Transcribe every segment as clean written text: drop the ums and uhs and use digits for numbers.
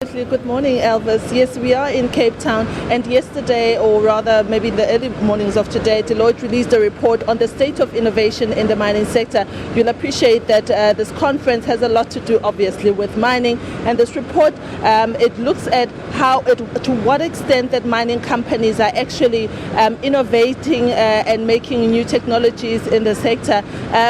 Good morning, Elvis. Yes, we are in Cape Town, and yesterday, or rather maybe in the early mornings of today, Delloitte released a report on the state of innovation in the mining sector. You'll appreciate that this conference has a lot to do, obviously, with mining, and this report, it looks at to what extent that mining companies are actually innovating and making new technologies in the sector.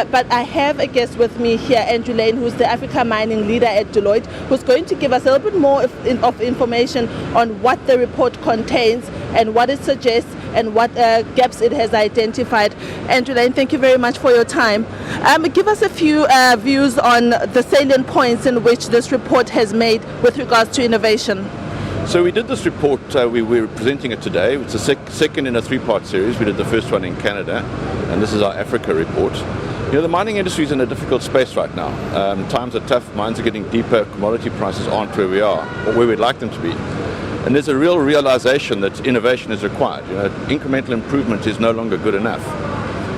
But I have a guest with me here, Andrew Lane, who's the Africa mining leader at Delloitte, who's going to give us a little bit more of information on what the report contains and what it suggests and what gaps it has identified. Andrew Lane, thank you very much for your time. Give us a few views on the salient points in which this report has made with regards to innovation. So we did this report, we're presenting it today. It's the second in a three-part series. We did the first one in Canada, and this is our Africa report. You know, the mining industry is in a difficult space right now. Times are tough, mines are getting deeper, commodity prices aren't where we are, or where we'd like them to be. And there's a real realization that innovation is required. You know, incremental improvement is no longer good enough.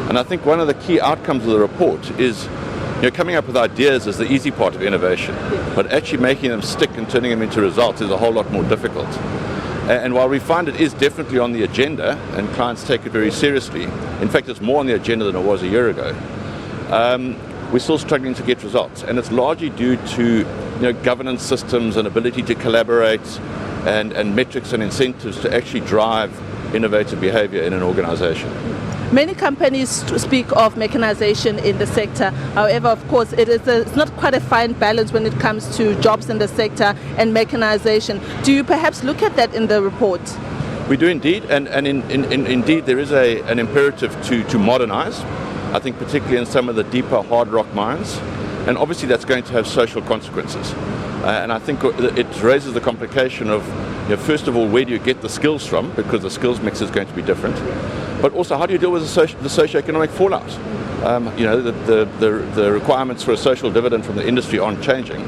And I think one of the key outcomes of the report is, you know, coming up with ideas is the easy part of innovation, but actually making them stick and turning them into results is a whole lot more difficult. And while we find it is definitely on the agenda, and clients take it very seriously, in fact it's more on the agenda than it was a year ago, we're still struggling to get results, and it's largely due to governance systems and ability to collaborate and metrics and incentives to actually drive innovative behavior in an organization. Many companies speak of mechanization in the sector. However, of course, it's not quite a fine balance when it comes to jobs in the sector and mechanization. Do you perhaps look at that in the report? We do indeed, and indeed there is an imperative to modernize. I think particularly in some of the deeper hard rock mines, and obviously that's going to have social consequences. And I think it raises the complication of, first of all, where do you get the skills from, because the skills mix is going to be different, but also how do you deal with the socio-economic fallout? The requirements for a social dividend from the industry aren't changing.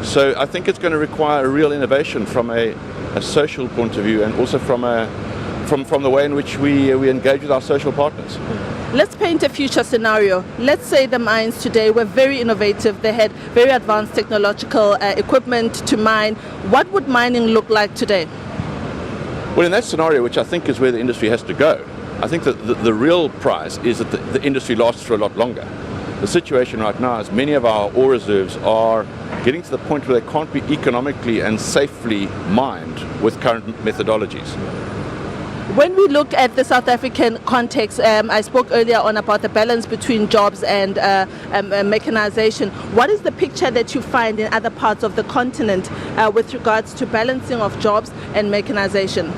So I think it's going to require a real innovation from a social point of view, and also from the way in which we engage with our social partners. Let's paint a future scenario. Let's say the mines today were very innovative. They had very advanced technological equipment to mine. What would mining look like today? Well, in that scenario, which I think is where the industry has to go, I think that the real prize is that the industry lasts for a lot longer. The situation right now is many of our ore reserves are getting to the point where they can't be economically and safely mined with current methodologies. When we look at the South African context, I spoke earlier on about the balance between jobs and mechanization. What is the picture that you find in other parts of the continent with regards to balancing of jobs and mechanization?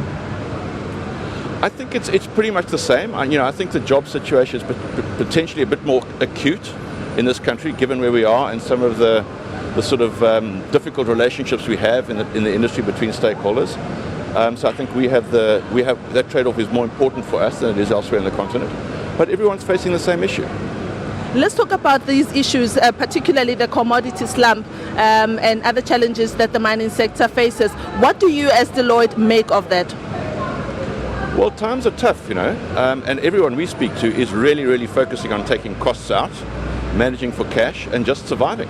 I think it's pretty much the same. I think the job situation is potentially a bit more acute in this country, given where we are and some of the sort of difficult relationships we have in the industry between stakeholders. So I think we have that trade-off is more important for us than it is elsewhere in the continent. But everyone's facing the same issue. Let's talk about these issues, particularly the commodity slump and other challenges that the mining sector faces. What do you as Delloitte make of that? Well, times are tough, and everyone we speak to is really, really focusing on taking costs out, managing for cash, and just surviving.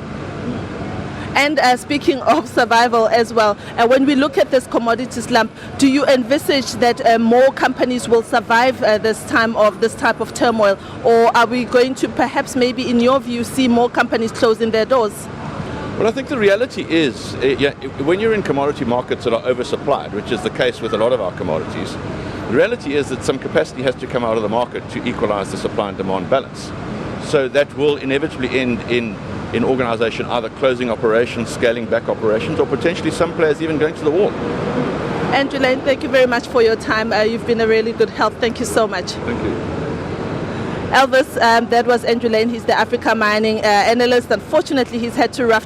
And speaking of survival as well, when we look at this commodity slump, do you envisage that more companies will survive this type of turmoil, or are we going to perhaps maybe, in your view, see more companies closing their doors? Well, I think the reality is, when you're in commodity markets that are oversupplied, which is the case with a lot of our commodities, the reality is that some capacity has to come out of the market to equalize the supply and demand balance. So that will inevitably end in organization either closing operations, scaling back operations, or potentially some players even going to the wall. Andrew Lane, thank you very much for your time. You've been a really good help. Thank you so much. Thank you. Elvis, that was Andrew Lane. He's the Africa mining analyst. Unfortunately, he's had to rush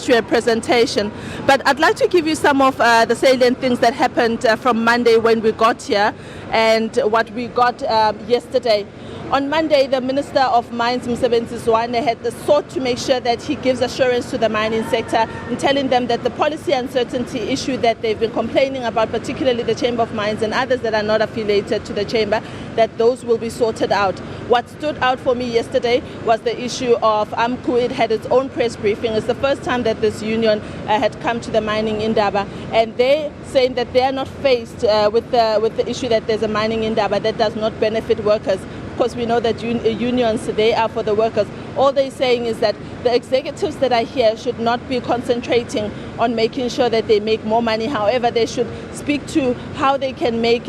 to a presentation. But I'd like to give you some of the salient things that happened from Monday when we got here. and what we got yesterday. On Monday, the Minister of Mines, Msebenzi Zwane, had sought to make sure that he gives assurance to the mining sector in telling them that the policy uncertainty issue that they've been complaining about, particularly the Chamber of Mines and others that are not affiliated to the Chamber, that those will be sorted out. What stood out for me yesterday was the issue of AMCU. It had its own press briefing. It's the first time that this union had come to the Mining Indaba, and they saying that they are not faced with the issue that there's a Mining Indaba that does not benefit workers. Of course, we know that unions, they are for the workers. All they're saying is that the executives that are here should not be concentrating on making sure that they make more money. However, they should speak to how they can make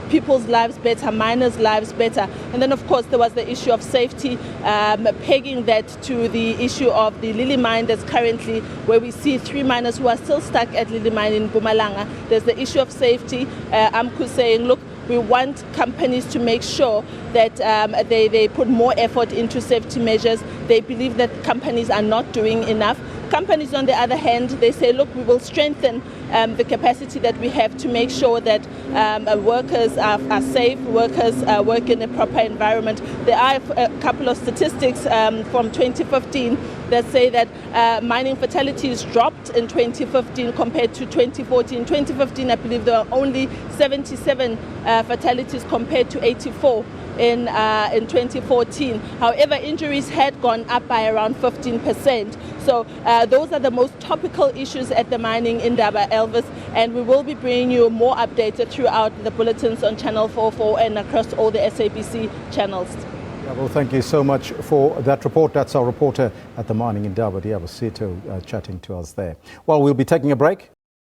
people's lives better, miners' lives better. And then, of course, there was the issue of safety, pegging that to the issue of the Lily mine that's currently where we see 3 miners who are still stuck at Lily mine in Mpumalanga. There's the issue of safety. AMCU saying, look, we want companies to make sure that they put more effort into safety measures. They believe that companies are not doing enough. Companies, on the other hand, they say, look, we will strengthen the capacity that we have to make sure that workers are safe, workers work in a proper environment. There are a couple of statistics from 2015 that say that mining fatalities dropped in 2015 compared to 2014. In 2015, I believe there were only 77 fatalities compared to 84 in 2014. However, injuries had gone up by around 15%. So those are the most topical issues at the Mining Indaba, Elvis, and we will be bringing you more updates throughout the bulletins on Channel 44 and across all the SABC channels. Yeah, well, thank you so much for that report. That's our reporter at the Mining Indaba, Setho, chatting to us there. Well, we'll be taking a break.